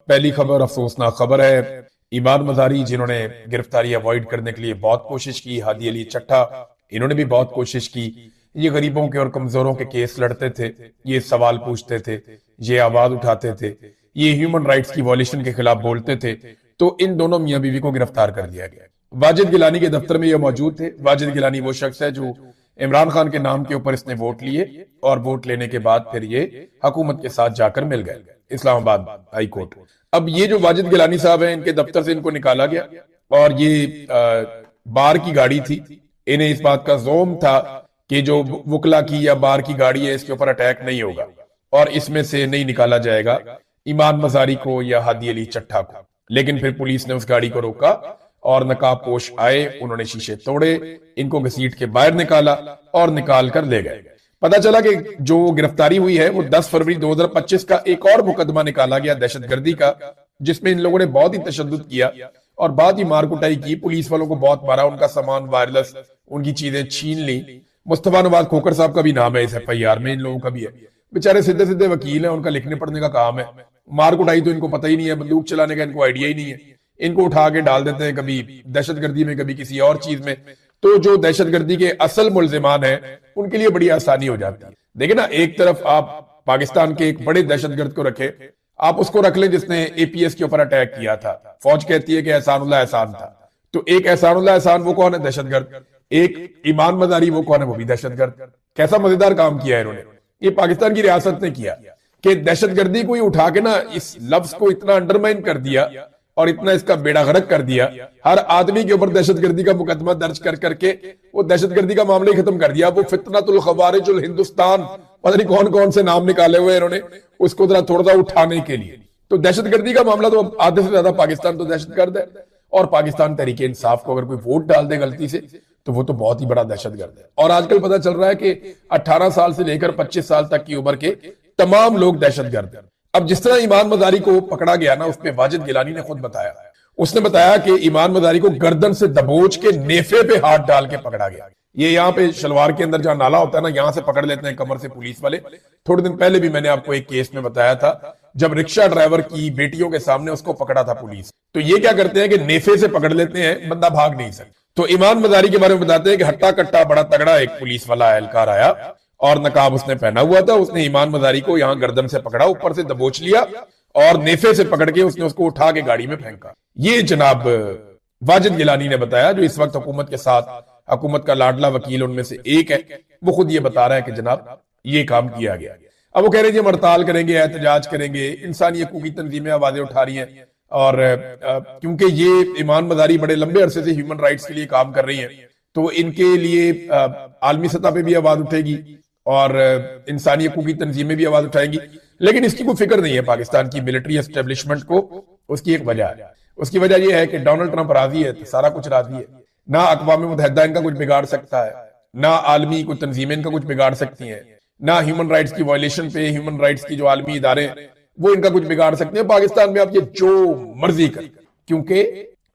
पहली खबर अफसोसनाक खबर है। ईमान मजारी जिन्होंने गिरफ्तारी अवॉइड करने के लिए बहुत कोशिश की, हादी अली चट्टा इन्होंने भी बहुत कोशिश की। ये गरीबों के और कमजोरों के केस लड़ते थे, ये सवाल पूछते थे, ये आवाज उठाते थे, ये ह्यूमन राइट्स की वॉल्यूशन के खिलाफ बोलते थे। तो इन दोनों मियां बीवी को गिरफ्तार कर लिया गया। वाजिद गिलानी के दफ्तर में ये मौजूद थे। वाजिद गिलानी वो शख्स है जो इमरान खान के नाम के ऊपर इसने वोट लिए और वोट लेने के बाद फिर ये हुकूमत के साथ जाकर मिल गए इस्लामाबाद हाई कोर्ट। अब ये जो वाजिद गिलानी साहब हैं, इनके दफ्तर से इनको निकाला गया और ये बार की गाड़ी थी। इन्हें इस बात का जोम था कि जो वुकला की या बार की गाड़ी है इसके ऊपर अटैक नहीं होगा और इसमें से नहीं निकाला जाएगा ईमान मजारी को या हादी अली चट्टा को। लेकिन फिर पुलिस ने उस गाड़ी को रोका और नकाबपोश आए, उन्होंने शीशे तोड़े, इनको घसीट के बाहर निकाला और निकाल कर ले गए। पता चला कि जो गिरफ्तारी हुई है वो 10 फरवरी 2025 का एक और मुकदमा निकाला गया दहशतगर्दी का, जिसमें इन लोगों ने बहुत ही तशद्दुद किया और बहुत ही मारकुटाई की। पुलिस वालों को बहुत मारा, उनका सामान वायरलेस, उनकी चीजें छीन ली। मुस्तफा नवाज खोकर साहब का भी नाम है इस FIR में, इन लोगों का भी है। बेचारे सीधे सीधे वकील हैं, उनका लिखने पढ़ने का काम है। मारकुटाई तो इनको पता ही नहीं है, बंदूक चलाने का इनको आइडिया ही नहीं है। इनको उठा के डाल देते हैं कभी दहशतगर्दी में, कभी किसी और चीज में। तो जो दहशतगर्दी के असल मुल्जिमान हैं उनके लिए बड़ी आसानी हो जाती है। देखिए ना, एक तरफ आप पाकिस्तान के एक बड़े दहशतगर्द को रखे, आप उसको रख लें जिसने APS के ऊपर अटैक किया था। फौज कहती है कि एहसानुल्लाह एहसान था, तो एक एहसानुल्लाह एहसान वो कौन है? दहशतगर्द। एक ईमान मजारी वो कौन है? वो भी दहशतगर्द। कैसा मजेदार काम किया है इन्होंने, ये पाकिस्तान की रियासत ने किया कि दहशतगर्दी को ही उठा के ना इस लफ्ज को इतना अंडरमाइन कर दिया और इतना इसका बेड़ा गर्क कर दिया। हर आदमी के ऊपर दहशतगर्दी का मुकदमा दर्ज कर करके वो दहशतगर्दी का मामला ही खत्म कर दिया। वो फितनतुल खवारिजुल हिंदुस्तान, पता नहीं कौन कौन से नाम निकाले हुए इन्होंने उसको थोड़ा सा उठाने के लिए। तो दहशतगर्दी का मामला तो आधे से ज्यादा पाकिस्तान तो दहशतगर्द है। और पाकिस्तान तहरीके इंसाफ को अगर कोई वोट डाल दे गलती से तो वो तो बहुत ही बड़ा दहशतगर्द है। और आजकल पता चल रहा है कि 18 साल से लेकर 25 साल तक की उम्र के तमाम लोग दहशतगर्द हैं। अब जिस तरह ईमान मजारी को पकड़ा गया ना, उसपे वाजिद गिलानी ने खुद बताया, उसने बताया कि ईमान मजारी को गर्दन से दबोच के नेफे पे हाथ डाल के पकड़ा गया। ये यहाँ पे शलवार के अंदर जहां नाला होता है ना, यहां से पकड़ लेते हैं कमर से पुलिस वाले। थोड़े दिन पहले भी मैंने आपको एक केस में बताया था, जब रिक्शा ड्राइवर की बेटियों के सामने उसको पकड़ा था पुलिस। तो ये क्या करते हैं कि नेफे से पकड़ लेते हैं, बंदा भाग नहीं सकता। तो ईमान मजारी के बारे में बताते हैं कि हट्टा कट्टा बड़ा तगड़ा एक पुलिस वाला एहलकार आया और नकाब उसने पहना हुआ था। उसने ईमान मजारी को यहाँ गर्दन से पकड़ा, ऊपर से दबोच लिया और नेफे से पकड़ के उसने उसको उठा के गाड़ी में फेंका। ये जनाब वाजिद गिलानी ने बताया, जो इस वक्त हुकूमत के साथ हुकूमत का लाडला वकील उनमें से एक है। वो खुद ये बता रहा है कि जनाब ये काम किया गया। अब वो कह रहे हैं हड़ताल करेंगे, एहतजाज करेंगे, इंसानी हकूक की तंजीमें आवाजें उठा रही हैं। और क्योंकि ये ईमान मजारी बड़े लंबे अरसे से ह्यूमन राइट्स के लिए काम कर रही हैं, तो इनके लिए आलमी सतह पे भी आवाज उठेगी और इंसानी हकूक की तंजीमें भी आवाज उठाएंगी। लेकिन इसकी कोई फिक्र नहीं है पाकिस्तान की मिलिट्री एस्टेब्लिशमेंट को। उसकी एक वजह है, उसकी वजह यह है कि डोनाल्ड ट्रंप राजी है तो सारा कुछ राजी है। ना अक़वाम मुत्तहिदा इनका कुछ बिगाड़ सकता है, ना आलमी कोई तंजीमें इनका कुछ बिगाड़ सकती हैं, ना ह्यूमन राइट्स की वायलेशन पे ह्यूमन राइट्स की जो आलमी इदारे वो इनका कुछ बिगाड़ सकते हैं। पाकिस्तान में आप ये जो मर्जी कर, क्योंकि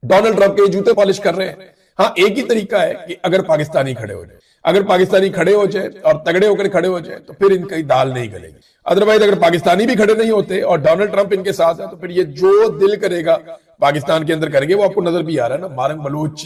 डोनाल्ड ट्रंप के जूते पॉलिश कर रहे हैं। हाँ, एक ही तरीका है कि अगर पाकिस्तानी खड़े हो जाए, अगर पाकिस्तानी खड़े हो जाए और तगड़े होकर खड़े हो जाए तो फिर इनकी दाल नहीं गलेगी। अदरवाइज अगर पाकिस्तानी भी खड़े नहीं होते और डोनाल्ड ट्रंप इनके साथ है तो फिर ये जो दिल करेगा पाकिस्तान के अंदर करेंगे। वो आपको नजर भी आ रहा है ना, मारंग बलूच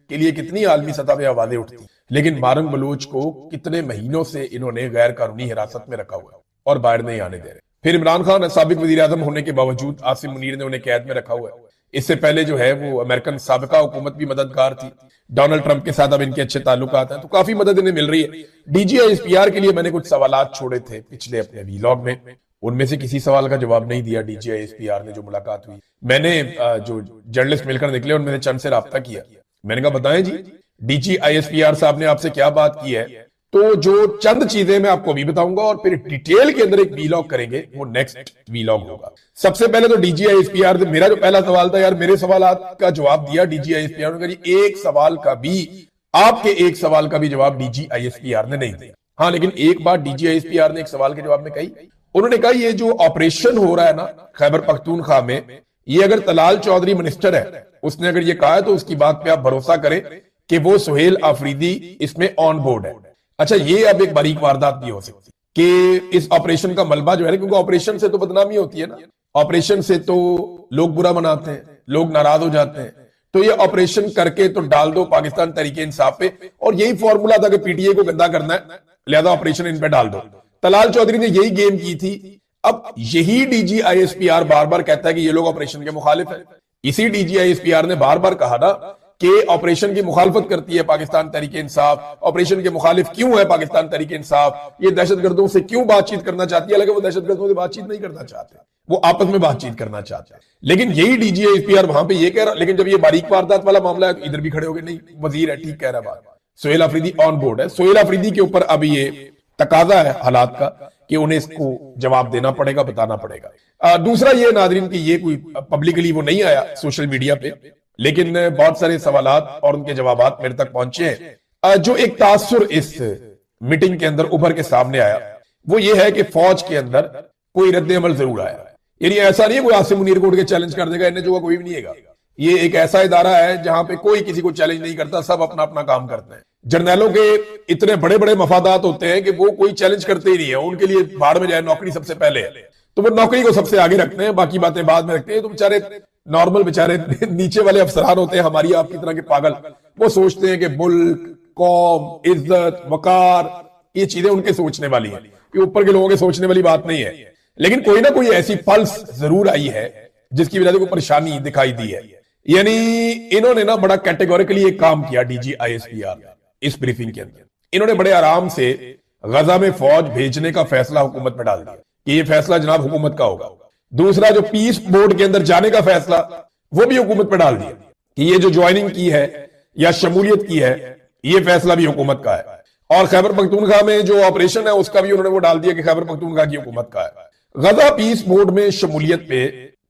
के लिए कितनी आलमी सतह पे आवाजें उठती, लेकिन मारंग बलूच को कितने महीनों से इन्होंने गैर कानूनी हिरासत में रखा हुआ है और बाहर नहीं आने दे रहे। फिर इमरान खान साबिक वजीर आजम होने के बावजूद आसिम मुनीर ने उन्हें कैद में रखा हुआ है। इससे पहले जो है वो अमेरिकन साबिका हुकूमत भी मददगार थी डोनाल्ड ट्रंप के साथ। अब इनके अच्छे ताल्लुकात हैं तो काफी मदद इन्हें मिल रही है। DGISPR के लिए मैंने कुछ सवालात छोड़े थे पिछले अपने वीलॉग में, उनमें से किसी सवाल का जवाब नहीं दिया DGISPR ने। जो मुलाकात हुई, मैंने जो जर्नलिस्ट मिलकर निकले उनमें से चंद से राब्ता किया। मैंने कहा बताएं जी DGISPR साहब ने आपसे क्या बात की है। तो जो चंद चीजें मैं आपको अभी बताऊंगा और फिर डिटेल के अंदर एक वीलॉग करेंगे, वो नेक्स्ट वीलॉग होगा। सबसे पहले तो DGISPR, मेरा जो पहला सवाल था यार, मेरे सवालात का जवाब दिया DGISPR ने। एक सवाल का भी, आपके एक सवाल का भी जवाब DGISPR ने नहीं दिया। हाँ, लेकिन एक बात DGISPR ने एक सवाल के जवाब में कही, उन्होंने कहा ये जो ऑपरेशन हो रहा है ना खैबर पख्तूनख्वा में, ये अगर तलाल चौधरी मिनिस्टर है, उसने अगर ये कहा है तो उसकी बात पे आप भरोसा करें कि वो सुहेल आफरीदी इसमें ऑन बोर्ड है। अच्छा, ये अब एक बारीक वारदात भी हो सकती है कि इस ऑपरेशन का मलबा जो है, क्योंकि ऑपरेशन से तो बदनामी होती है ना, ऑपरेशन से तो लोग बुरा मनाते हैं, लोग नाराज हो जाते हैं, तो ये ऑपरेशन करके तो डाल दो पाकिस्तान तरीके इंसाफ पे, और यही फॉर्मूला था कि पीटीए को गंदा करना है, लिहाजा ऑपरेशन इन पे डाल दो। तलाल चौधरी ने यही गेम की थी। अब यही डीजीआईएसपीआर बार बार कहता है कि ये लोग ऑपरेशन के मुखालिफ है। इसी डीजीआईएसपीआर ने बार बार कहा ना कि ऑपरेशन की मुखालफत करती है पाकिस्तान तरीके इंसाफ, ऑपरेशन के मुखालिफ क्यों है पाकिस्तान तरीके इंसाफ, ये दहशतगर्दों से क्यों बातचीत करना चाहती है। हालांकि वो दहशतगर्दों से बातचीत नहीं करना चाहते, वो आपस में बातचीत करना चाहते हैं। लेकिन यही डीजीआईएसपीआर वहां पे ये कह रहा, लेकिन जब ये बारीक वारदात वाला मामला है तो इधर भी खड़े हो गए, नहीं वजीर है, ठीक कह रहा बात, सोहेल अफरीदी ऑन बोर्ड है। सोहेल अफरीदी के ऊपर अब ये तकाजा है हालात का कि उन्हें इसको जवाब देना पड़ेगा, बताना पड़ेगा। दूसरा ये नादरीन कि ये कोई पब्लिकली वो नहीं आया सोशल मीडिया पे, लेकिन बहुत सारे सवालात और उनके जवाबात मेरे तक पहुंचे हैं। जो एक तासुर इस मीटिंग के अंदर उभर के सामने आया वो ये है कि फौज के अंदर कोई रद्द अमल जरूर आया। यानी ऐसा नहीं है कोई आसिम मुनीर को उठ के चैलेंज कर देगा, इन्हें जो कोई भी नहीं है। ये एक ऐसा इदारा है जहां पे कोई किसी को चैलेंज नहीं करता, सब अपना अपना काम करते हैं। जर्नैलों के इतने बड़े बड़े मफादात होते हैं कि वो कोई चैलेंज करते ही नहीं है, उनके लिए भाड़ में जाए, नौकरी सबसे पहले है, तो वो नौकरी को सबसे आगे रखते हैं, बाकी बातें बाद में रखते हैं। तो बेचारे नॉर्मल बेचारे नीचे वाले अफसरान होते हैं हमारी आपकी तरह के पागल, वो सोचते हैं कि मुल्क, कौम, इज्जत, वकार, ये चीजें उनके सोचने वाली है, ये ऊपर के लोगों के सोचने वाली बात नहीं है। लेकिन कोई ना कोई ऐसी पल्स जरूर आई है जिसकी वजह से कोई परेशानी दिखाई दी है। यानी इन्होंने ना बड़ा कैटेगोरिकली एक काम किया डीजीआईएसपीआर इस ब्रीफिंग के अंदर। इन्होंने बड़े आराम से गजा में फौज भेजने का फैसला हुकूमत में डाल दिया कि ये फैसला जनाब हुकूमत का होगा। दूसरा, जो पीस बोर्ड के अंदर जाने का फैसला वो भी हुकूमत पे डाल दिया कि ये जो ज्वाइनिंग की है या शमूलियत की है ये फैसला भी हुकूमत का है। और खैबर पख्तूनख्वा में जो ऑपरेशन है उसका भी उन्होंने वो डाल दिया कि खैबर पख्तूनख्वा की हुकूमत का है। गजा पीस बोर्ड में शमूलियत पे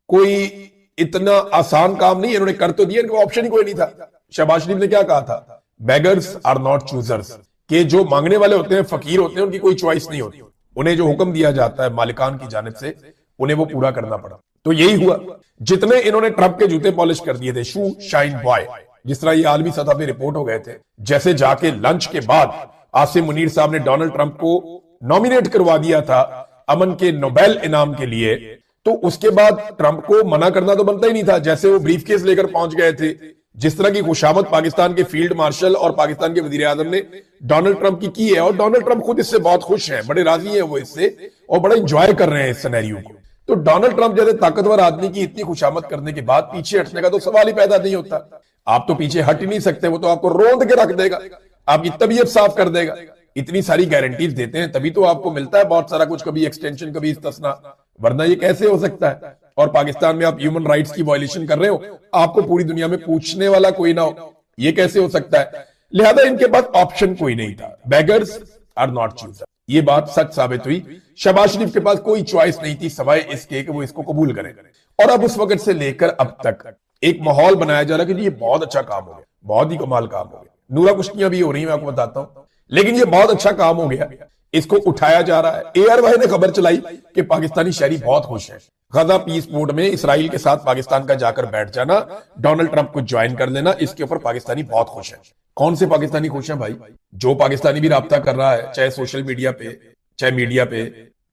कोई इतना आसान काम नहीं, इन्होंने कर तो दिया, इनका ऑप्शन ही कोई नहीं था। शहबाज शरीफ ने क्या कहा था, बेगर्स आर नॉट चूजर्स, कि जो मांगने वाले होते हैं, फकीर होते हैं, उनकी कोई चॉइस नहीं होती, उन्हें जो हुक्म दिया जाता है मालिकान की जानिब से उन्हें वो पूरा करना पड़ा। तो यही हुआ। जितने इन्होंने ट्रंप के जूते पॉलिश कर दिए थे, शू शाइन बॉय, जिस तरह ये आलमी सतह पे रिपोर्ट हो गए थे, जैसे जाके लंच के बाद आसिम मुनीर साहब ने डोनाल्ड ट्रंप को नॉमिनेट करवा दिया था अमन के नोबेल इनाम के लिए, तो उसके बाद ट्रंप को मना करना तो बनता ही नहीं था। जैसे वो ब्रीफकेस लेकर पहुंच गए थे, जिस तरह की खुशामद पाकिस्तान के फील्ड मार्शल और पाकिस्तान के वजीर आजम ने डोनाल्ड ट्रंप की है, और डोनाल्ड ट्रंप खुद इससे बहुत खुश हैं, बड़े राजी हैं वो इससे, और बड़ा इंजॉय कर रहे हैं इस सिनेरियो को। तो डोनाल्ड ट्रंप जैसे ताकतवर आदमी की इतनी खुशामद करने के बाद पीछे हटने का तो सवाल ही पैदा नहीं होता। आप तो पीछे हट ही नहीं सकते, वो तो आपको रोंद के रख देगा, आपकी तबीयत साफ कर देगा। इतनी सारी गारंटीज देते हैं तभी तो आपको मिलता है बहुत सारा कुछ, कभी एक्सटेंशन, कभी इस्तिस्ना, वरना ये कैसे हो सकता है। और पाकिस्तान में आप ह्यूमन राइट्स की वायलेशन कर रहे हो, आपको पूरी दुनिया में पूछने वाला कोई ना हो, ये कैसे हो सकता है। लिहाजा इनके पास ऑप्शन कोई नहीं था, बेगर्स आर नॉट चूजर, ये बात सच साबित हुई। शहबाज शरीफ के पास कोई चॉइस नहीं थी सवाए इसके कि वो इसको कबूल करें। और अब उस वक्त से लेकर अब तक एक माहौल बनाया जा रहा है कि ये बहुत अच्छा काम हो गया, बहुत ही कमाल काम हो गया। नूरा कुश्तियां भी हो रही है, मैं आपको बताता हूं, लेकिन ये बहुत अच्छा काम हो गया, इसको उठाया जा रहा है। ARY ने खबर चलाई कि पाकिस्तानी शहरी बहुत खुश हैं। गजा पीस बोर्ड में इसराइल के साथ पाकिस्तान का जाकर बैठ जाना, डोनाल्ड ट्रंप को ज्वाइन कर लेना, इसके ऊपर पाकिस्तानी बहुत खुश हैं। कौन से पाकिस्तानी खुश हैं भाई? जो पाकिस्तानी भी राब्ता कर रहा है, चाहे सोशल मीडिया पे, चाहे मीडिया पे,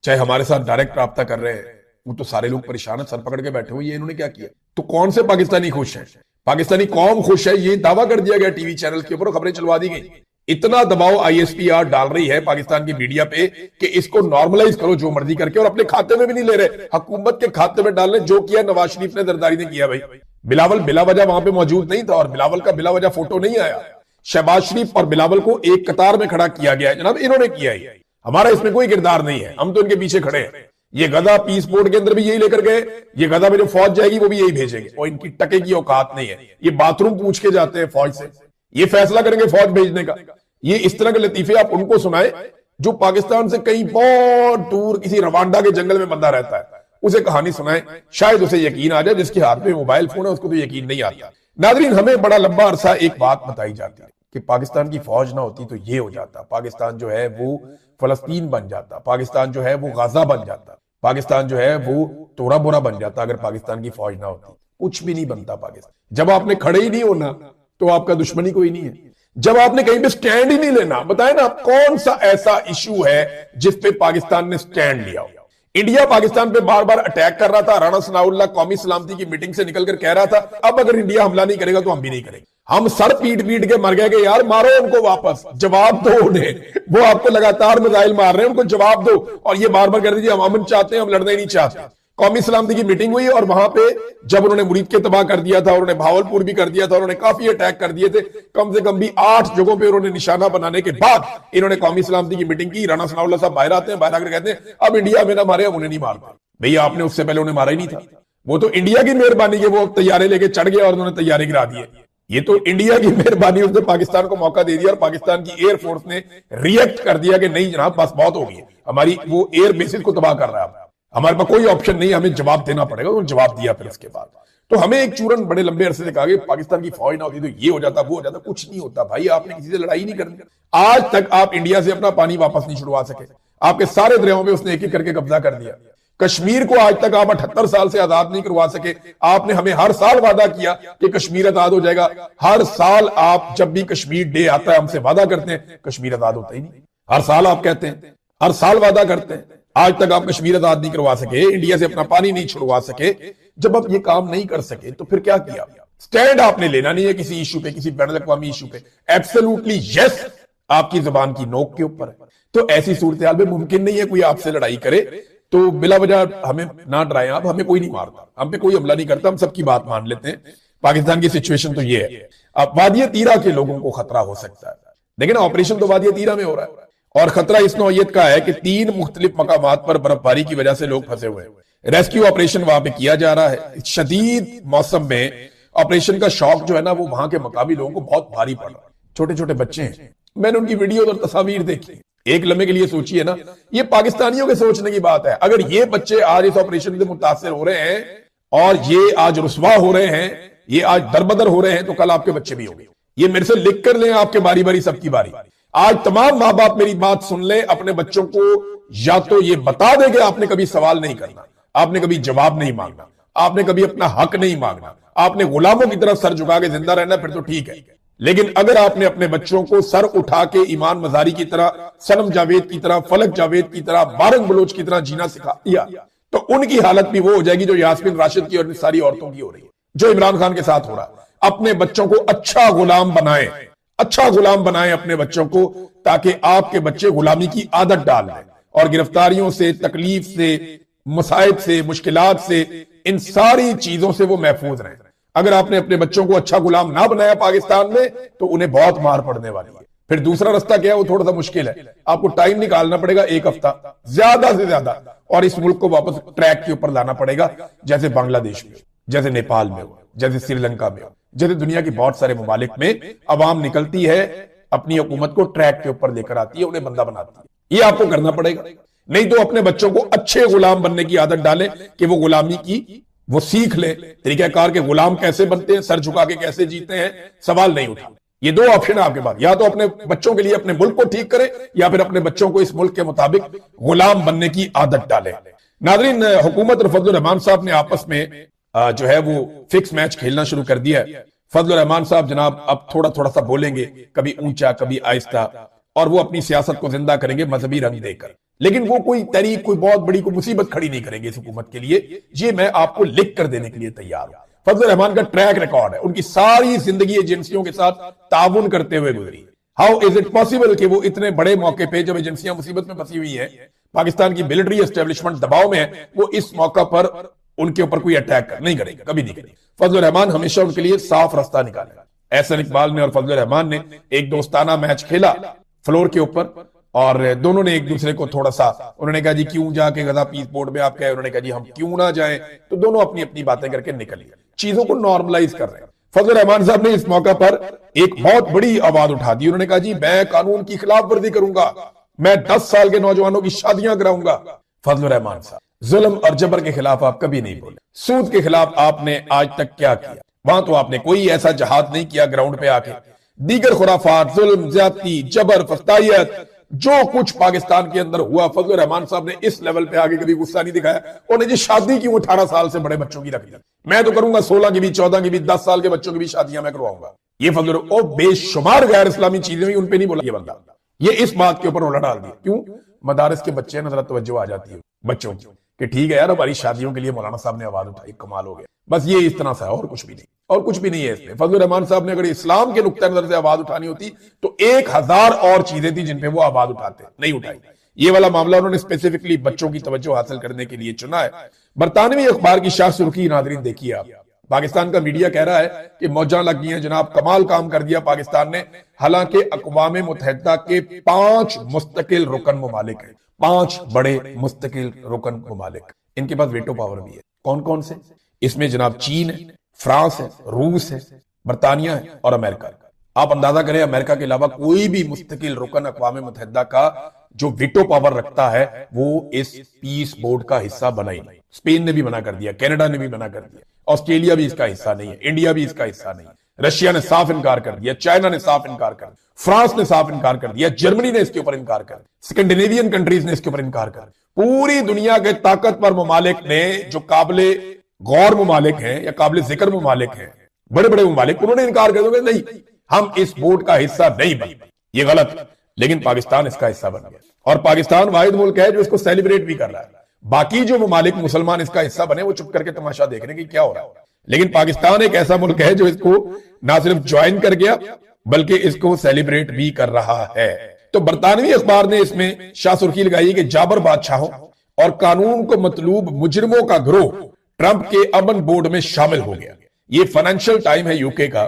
चाहे हमारे साथ डायरेक्ट राब्ता कर रहे हैं, वो तो सारे लोग परेशान है, सर पकड़ के बैठे हुए, ये इन्होंने क्या किया। तो कौन से पाकिस्तानी खुश हैं? पाकिस्तानी कौम खुश है, ये दावा कर दिया गया टीवी चैनल के ऊपर, खबरें चलवा दी गई। इतना दबाव ISPR डाल रही है पाकिस्तान की मीडिया पे कि इसको नॉर्मलाइज करो जो मर्जी करके, और अपने खाते में भी नहीं ले रहे, हुकूमत के खाते में डाल रहे। जो किया नवाज शरीफ ने, जरदारी ने किया भाई। बिलावल बिला वजह वहां पे मौजूद नहीं था और बिलावल का बिला वजह फोटो नहीं आया। शहबाज शरीफ और बिलावल को एक कतार में खड़ा किया गया है, जनाब इन्होंने किया है, हमारा इसमें कोई किरदार नहीं है, हम तो इनके पीछे खड़े हैं। ये गजा पीस बोर्ड के अंदर भी यही लेकर गए, ये गजा में जो फौज जाएगी वो भी यही भेजेंगे, और इनकी टके की औकात नहीं है। ये बाथरूम पूछ के जाते हैं फौज से, ये फैसला करेंगे फौज भेजने का। ये इस तरह के लतीफे आप उनको सुनाए जो पाकिस्तान से कहीं बहुत दूर किसी रवांडा के जंगल में बंदा रहता है, उसे कहानी सुनाए, शायद उसे यकीन आ जाए। जिसके हाथ में मोबाइल फोन है उसको तो यकीन नहीं आता। नादरीन, हमें बड़ा लंबा अरसा एक बात बताई जाती है कि पाकिस्तान की फौज ना होती तो ये हो जाता, पाकिस्तान जो है वो फलस्तीन बन जाता, पाकिस्तान जो है वो गाजा बन जाता, पाकिस्तान जो है वो तोरा बोरा बन जाता अगर पाकिस्तान की फौज ना होती। कुछ भी नहीं बनता पाकिस्तान। जब आपने खड़े ही नहीं होना तो आपका दुश्मनी कोई नहीं है। जब आपने कहीं पे स्टैंड ही नहीं लेना, बताए ना कौन सा ऐसा इशू है जिस पे पाकिस्तान ने स्टैंड लिया हो। इंडिया पाकिस्तान पे बार बार अटैक कर रहा था। राणा सनाउल्लाह कौमी सलामती की मीटिंग से निकलकर कह रहा था अब अगर इंडिया हमला नहीं करेगा तो हम भी नहीं करेंगे। हम सर पीट पीट के मर गए कि यार मारो उनको, वापस जवाब दो उन्हें, वो आपको लगातार मिसाइल मार रहे हैं, उनको जवाब दो। और ये बार बार कह दीजिए हम अमन चाहते हैं, हम लड़ना ही नहीं चाहते। कौमी सलामती की मीटिंग हुई और वहां पे जब उन्होंने मुरीद के तबाह कर दिया था, उन्होंने भावलपुर भी कर दिया था, उन्होंने काफी अटैक कर दिए थे, कम से कम भी 8 जगहों पे उन्होंने निशाना बनाने के बाद इन्होंने कौमी सलामती की मीटिंग की। राणा सनाउल्लाह साहब बाहर आते हैं, बाहर आकर कहते हैं अब इंडिया में ना मारे, अब उन्हें नहीं मारते। भैया आपने उससे पहले उन्हें मारा ही नहीं था, वो तो इंडिया की मेहरबानी के वो तैयारे लेके चढ़ गए और उन्होंने तैयारे गिरा दिए। ये तो इंडिया की मेहरबानी, उसने पाकिस्तान को मौका दे दिया और पाकिस्तान की एयरफोर्स ने रिएक्ट कर दिया कि नहीं जनाब बस बहुत हो गई, हमारी वो एयर बेसिस को तबाह कर रहा है, हमारे पास कोई ऑप्शन नहीं, हमें जवाब देना पड़ेगा। उन्होंने जवाब दिया। फिर उसके बाद तो हमें एक चूरन बड़े लंबे अरसे से कहा कि पाकिस्तान की फौज ना होती तो ये हो जाता वो हो जाता। कुछ नहीं होता भाई, आपने किसी से लड़ाई नहीं करनी। आज तक आप इंडिया से अपना पानी वापस नहीं छुड़वा सके, आपके सारे दरियाओं में उसने एक एक करके कब्जा कर दिया। कश्मीर को आज तक आप 78 साल से आजाद नहीं करवा सके। आपने हमें हर साल वादा किया कि कश्मीर आजाद हो जाएगा। हर साल आप जब भी कश्मीर डे आता है हमसे वादा करते हैं, कश्मीर आजाद होता ही नहीं। हर साल आप कहते हैं, हर साल वादा करते हैं, आज तक आप कश्मीर आजाद नहीं करवा सके, इंडिया से अपना पानी नहीं छुड़वा सके। जब आप ये काम नहीं कर सके तो फिर क्या किया? स्टैंड आपने लेना नहीं है किसी इशू पे, किसी बैन अवी इशू पे। एब्सोल्युटली यस आपकी जुबान की नोक के ऊपर है। तो ऐसी सूरत हाल में मुमकिन नहीं है कोई आपसे लड़ाई करे। तो बिला वजह हमें ना डराएं आप, हमें कोई नहीं मारता, हम पे कोई हमला नहीं करता, हम सबकी बात मान लेते हैं। पाकिस्तान की सिचुएशन तो ये है। अब वादिया तीरा के लोगों को खतरा हो सकता है, लेकिन ऑपरेशन तो वादिया तीरा में हो रहा है और खतरा इस नौयत का है कि 3 मुख्तलिफ मकामात पर बर्फबारी की वजह से लोग फंसे हुए हैं। रेस्क्यू ऑपरेशन वहां पे किया जा रहा है। शदीद मौसम में ऑपरेशन का शौक जो है ना वो वहां के मकामी लोगों को बहुत भारी पड़ रहा है। छोटे छोटे बच्चे हैं, मैंने उनकी वीडियो और तस्वीर देखी। एक लम्हे के लिए सोचिए ना, ये पाकिस्तानियों के सोचने की बात है। अगर ये बच्चे आज इस ऑपरेशन से मुतासिर हो रहे हैं और ये आज रुस्वा हो रहे हैं, ये आज दरबदर हो रहे हैं, तो कल आपके बच्चे भी होंगे। ये मेरे से लिख कर लें, आपके बारी बारी सबकी बारी। आज तमाम माँ बाप मेरी बात सुन ले, अपने बच्चों को या तो ये बता दें कि आपने कभी सवाल नहीं करना, आपने कभी जवाब नहीं मांगना, आपने कभी अपना हक नहीं मांगना, आपने गुलामों की तरफ सर झुका के जिंदा रहना, फिर तो ठीक है। लेकिन अगर आपने अपने बच्चों को सर उठा के ईमान मजारी की तरह, सनम जावेद की तरह, फलक जावेद की तरह, बारंग बलोच की तरह जीना सिखा दिया, तो उनकी हालत भी वो हो जाएगी जो यास्मीन राशिद की और सारी औरतों की हो रही है, जो इमरान खान के साथ हो रहा है। अपने बच्चों को अच्छा गुलाम बनाएं, अच्छा गुलाम बनाएं अपने बच्चों को, ताकि आपके बच्चे गुलामी की आदत डाल लें और गिरफ्तारियों से, तकलीफ से, मुसाइब से, मुश्किलात से, इन सारी चीजों से वो महफूज रहें। अगर आपने अपने बच्चों को अच्छा गुलाम ना बनाया पाकिस्तान में, तो उन्हें बहुत मार पड़ने वाली है। फिर दूसरा रास्ता क्या है, वो थोड़ा सा मुश्किल है। आपको टाइम निकालना पड़ेगा, 1 हफ्ता ज्यादा से ज्यादा, और इस मुल्क को वापस ट्रैक के ऊपर लाना पड़ेगा, जैसे बांग्लादेश में, जैसे नेपाल में हो, जैसे श्रीलंका में हो, जैसे दुनिया के बहुत सारे ममालिक में अवाम निकलती है, अपनी हुकूमत को ट्रैक के ऊपर लेकर आती है, उन्हें बंदा बनाती है। ये आपको करना पड़ेगा। नहीं तो अपने बच्चों को अच्छे गुलाम बनने की आदत डालें कि वो गुलामी की वो सीख ले, तरीकाकार के गुलाम कैसे बनते हैं, सर झुका के कैसे जीते हैं, सवाल नहीं उठा। ये 2 ऑप्शन है आपके पास, या तो अपने बच्चों के लिए अपने मुल्क को ठीक करें, या फिर अपने बच्चों को इस मुल्क के मुताबिक गुलाम बनने की आदत डालें। नाज़रीन, हुकूमत और फजलुर रहमान साहब ने आपस में जो है वो फिक्स मैच खेलना शुरू कर दिया है। फजलुर रहमान साहब जनाब अब थोड़ा थोड़ा सा बोलेंगे, कभी ऊंचा कभी आहिस्ता, और वो अपनी सियासत को जिंदा करेंगे मजहबी रंग देकर। लेकिन वो कोई तहरीक, कोई बहुत बड़ी कोई मुसीबत खड़ी नहीं करेंगे इस हुकूमत के लिए। ये मैं आपको लिख कर देने के लिए तैयार हूं। फजलुर रहमान का ट्रैक रिकॉर्ड है, उनकी सारी जिंदगी एजेंसियों के साथ ताउन करते हुए गुजरी। हाउ इज इट पॉसिबल कि वो इतने बड़े मौके पे, जब एजेंसियां मुसीबत में फंसी हुई है, पाकिस्तान की मिलिट्री एस्टेब्लिशमेंट दबाव में है, वो इस मौका पर उनके ऊपर कोई अटैक नहीं करेगा, कभी नहीं करेगा। फजलुर रहमान हमेशा उनके लिए साफ रास्ता निकालेगा। एहसन इकबाल ने और फजलुर रहमान ने एक दोस्ताना मैच खेला फ्लोर के ऊपर, और दोनों ने एक दूसरे को थोड़ा सा, उन्होंने कहा जी क्यों जाके गजा पीस बोर्ड में आप कहे, उन्होंने कहा जी हम क्यों ना जाएं, तो दोनों अपनी अपनी बातें करके निकल गए, चीजों को नॉर्मलाइज कर रहे हैं। फजलुर रहमान साहब ने इस मौका पर एक बहुत बड़ी आवाज उठा दी। उन्होंने कहा जी मैं कानून की खिलाफ वर्जी करूंगा, मैं 10 साल के नौजवानों की शादियां कराऊंगा। फजलुर रहमान साहब, जुल्म और जबर के खिलाफ आप कभी नहीं बोले। सूद के खिलाफ आपने आज तक क्या किया? वहां तो आपने कोई ऐसा जहाद नहीं किया ग्राउंड पे आके। दीगर खुराफात, जुल्म, ज्यादती, जबर, फस्तायत, जो कुछ पाकिस्तान के अंदर हुआ, फजलुर रहमान साहब ने इस लेवल पे आगे कभी गुस्सा नहीं दिखाया। उन्हें जी शादी क्यों 18 साल से बड़े बच्चों की रख दी, मैं तो करूंगा 16 की भी, 14 की भी, 10 साल के बच्चों की भी शादियां मैं करवाऊंगा। ये फजलुर, और बेशुमार गैर इस्लामी चीजें हुई, उन पे नहीं बोला ये बंदा। ये इस बात के ऊपर रोला डाल दिया। क्यों? मदारस के बच्चे, नजर तवज्जो आ जाती है बच्चों की, कि ठीक है यार, हमारी शादियों के लिए मौलाना साहब ने आवाज उठाई, कमाल हो गया। बस ये इस तरह से है, और कुछ भी नहीं, और कुछ भी नहीं है इसमें। फजलुर रहमान साहब ने अगर इस्लाम के नुक्ते नजर से आवाज उठानी होती तो 1000 और चीजें थी जिन पे वो आवाज उठाते, नहीं उठाई। ये वाला मामला उन्होंने स्पेसिफिकली बच्चों की तवज्जो हासिल करने के लिए चुना है। बरतानवी अखबार की शाह सुर्खी नाजरीन देखिए आप, पाकिस्तान का मीडिया कह रहा है कि मौजां लग गई हैं जनाब, कमाल काम कर दिया पाकिस्तान ने। हालांकि अक़वाम मुत्तहिदा के 5 मुस्तकिल रुकन ममालिक हैं, 5 बड़े मुस्तकिल रुकन ममालिक, इनके पास वेटो पावर भी है। कौन कौन से? इसमें जनाब चीन है, फ्रांस है, रूस है, बरतानिया है और अमेरिका। आप अंदाजा करें, अमेरिका के अलावा कोई भी मुस्तकिल रुकन अक़वाम मुत्तहिदा का जो वीटो पावर रखता है वो इस पीस बोर्ड का हिस्सा बना ही नहीं। स्पेन ने भी मना कर दिया, कनाडा ने भी मना कर दिया, ऑस्ट्रेलिया भी इसका हिस्सा नहीं है, इंडिया भी इसका हिस्सा नहीं है, रशिया ने साफ इनकार कर दिया, चाइना ने साफ इनकार कर दिया, फ्रांस ने साफ इनकार कर दिया, जर्मनी ने इसके ऊपर इनकार कर दिया, स्कैंडिनेवियन कंट्रीज ने इसके ऊपर इनकार कर दिया। पूरी दुनिया के ताकतवर ममालिक ने, जो काबिले गौर ममालिक हैं या काबिले जिक्र ममालिक हैं, बड़े बड़े ममालिक, उन्होंने इनकार कर दिया, नहीं हम इस बोर्ड का हिस्सा नहीं बन, ये गलत। लेकिन पाकिस्तान इसका हिस्सा बन गया और पाकिस्तान वाहिद मुल्क है जो इसको सेलिब्रेट भी कर रहा है। बाकी जो ममालिक मुसलमान इसका हिस्सा बने वो चुप करके तमाशा देख रहे हैं कि क्या हो रहा है। लेकिन पाकिस्तान एक ऐसा मुल्क है जो इसको ना सिर्फ ज्वाइन कर गया बल्कि इसको सेलिब्रेट भी कर रहा है। तो बरतानवी अखबार ने इसमें शाह सुर्खी लगाई कि जाबर बादशाहों और कानून को मतलूब मुजरिमों का गिरोह ट्रंप के अमन बोर्ड में शामिल हो गया। ये फाइनेंशियल टाइम है यूके का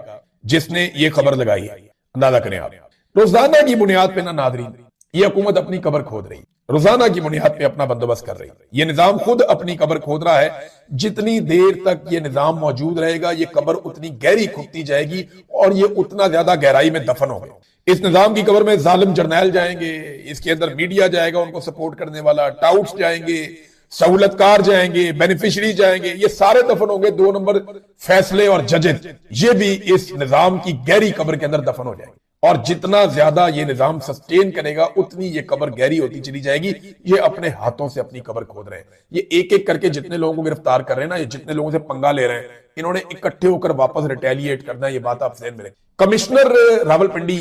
जिसने ये खबर लगाई है। अंदाजा करें आप, रोजाना की बुनियाद पे ना नादरीन, ये हुकूमत अपनी कब्र खोद रही, रोजाना की बुनियाद पे अपना बंदोबस्त कर रही है। ये निजाम खुद अपनी कब्र खोद रहा है। जितनी देर तक ये निजाम मौजूद रहेगा ये कब्र उतनी गहरी खुदती जाएगी और ये उतना ज्यादा गहराई में दफन होगा। इस निजाम की कब्र में जालिम जर्नैल जाएंगे, इसके अंदर मीडिया जाएगा उनको सपोर्ट करने वाला, टाउट्स जाएंगे, सहूलतकार जाएंगे, बेनिफिशरी जाएंगे, ये सारे दफन होंगे। 2 नंबर फैसले और जजेज ये भी इस निजाम की गहरी कब्र के अंदर दफन हो जाएंगे। और जितना ज्यादा ये निजाम सस्टेन करेगा उतनी ये कब्र गहरी होती चली जाएगी। ये अपने हाथों से अपनी कब्र खोद रहे हैं। ये एक एक करके जितने लोगों को गिरफ्तार कर रहे हैं ना, ये जितने लोगों से पंगा ले रहे हैं, इन्होंने इकट्ठे होकर वापस रिटेलिएट करना है। ये बात आप ध्यान में रखें। कमिश्नर रावलपिंडी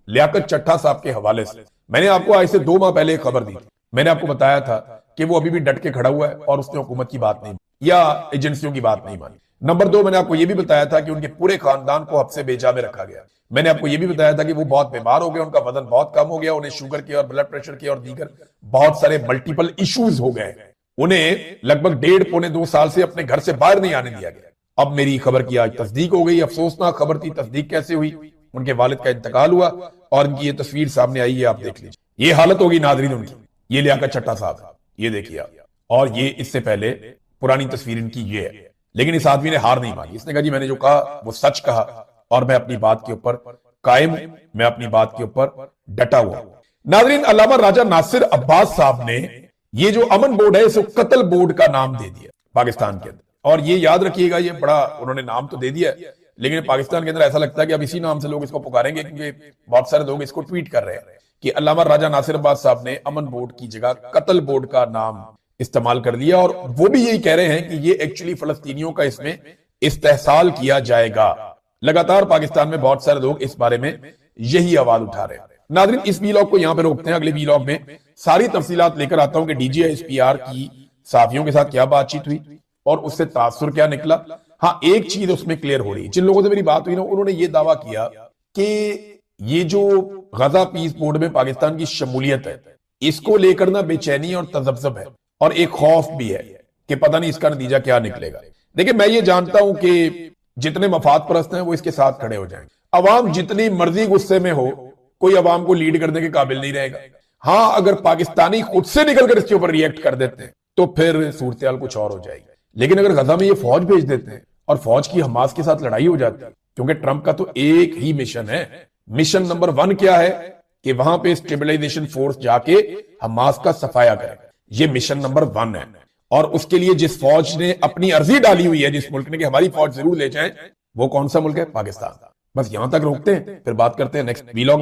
लियाकत चट्टा साहब के हवाले से मैंने आपको आज से 2 माह पहले एक खबर दी थी। मैंने आपको बताया था कि वो अभी भी डट के खड़ा हुआ है और उसने हुकूमत की बात नहीं या एजेंसियों की बात नहीं मानी। नंबर 2, मैंने आपको यह भी बताया था कि उनके पूरे खानदान को हफ्ते बेजा में रखा गया। मैंने आपको यह भी बताया था कि वो बहुत बीमार हो गए, उनका वजन बहुत कम हो गया, उन्हें शुगर के और ब्लड प्रेशर के और दीगर बहुत सारे मल्टीपल इश्यूज हो गए। उन्हें लगभग 1.5-2 साल से अपने घर से बाहर नहीं आने दिया गया। अब मेरी खबर की आज तस्दीक हो गई। अफसोसनाक खबर थी, तस्दीक कैसे हुई? उनके वालिद का इंतकाल हुआ और इनकी ये तस्वीर सामने आई है, आप देख लीजिए। ये हालत होगी नादरीन उनकी। ये लियाकत चट्टा साहब, ये देखिए आप, और ये इससे पहले पुरानी तस्वीर इनकी ये है। लेकिन इस आदमी ने हार नहीं मानी। इसने कहा जी मैंने जो कहा वो सच कहा और मैं अपनी बात के ऊपर कायम हूं, मैं अपनी बात के ऊपर डटा हुआ। नादरीन, अल्लामा राजा नासिर अब्बास साहब ने ये जो अमन बोर्ड है इसे कत्ल बोर्ड का नाम दे दिया पाकिस्तान के अंदर। और ये याद रखिएगा, ये बड़ा उन्होंने नाम तो दे दिया है, लेकिन पाकिस्तान के अंदर ऐसा लगता है कि अब इसी नाम से लोग इसको पुकारेंगे, क्योंकि बहुत सारे लोग इसको ट्वीट कर रहे हैं कि अल्लामा राजा नासिर अब्बास साहब ने अमन बोर्ड की जगह कत्ल बोर्ड का नाम इस्तेमाल कर दिया। और वो भी यही कह रहे हैं कि ये एक्चुअली फलस्तीनियों का इसमें इस्तेहसाल किया जाएगा। लगातार पाकिस्तान में बहुत सारे लोग इस बारे में यही आवाज उठा रहे हैं। नाज़रीन, इस वीलॉग को यहां पे रोकते हैं। अगले वीलॉग में सारी तफसीलात लेकर आता हूं कि डीजीएसपीआर की सहाफियों के साथ क्या बातचीत हुई और उससे तासुर क्या निकला। हाँ, एक चीज उसमें क्लियर हो रही है। जिन लोगों से मेरी बात हुई ना, उन्होंने ये दावा किया कि ये जो गजा पीस बोर्ड में पाकिस्तान की शमूलियत है, इसको लेकर ना बेचैनी और तजब्जुब है और एक खौफ भी है कि पता नहीं इसका नतीजा क्या निकलेगा। देखिए, मैं ये जानता हूं कि जितने मफाद परस्त हैं वो इसके साथ खड़े हो जाएंगे। अवाम जितनी मर्जी गुस्से में हो, कोई अवाम को लीड करने के काबिल नहीं रहेगा। हाँ, अगर पाकिस्तानी खुद से निकलकर इसके ऊपर रिएक्ट कर देते हैं तो फिर सूरत कुछ और हो जाएगी। लेकिन अगर गजा में ये फौज भेज देते हैं और फौज की हमास के साथ लड़ाई हो जाती है, क्योंकि ट्रंप का तो एक ही मिशन है। मिशन नंबर 1 क्या है कि वहां पे स्टेबलाइजेशन फोर्स जाके हमास का सफाया करे। ये मिशन नंबर 1 है। और उसके लिए जिस फौज ने अपनी अर्जी डाली हुई है, जिस मुल्क ने कि हमारी फौज जरूर ले जाए, वो कौन सा मुल्क है? पाकिस्तान। बस यहां तक रोकते हैं, फिर बात करते हैं नेक्स्ट वीलॉग में।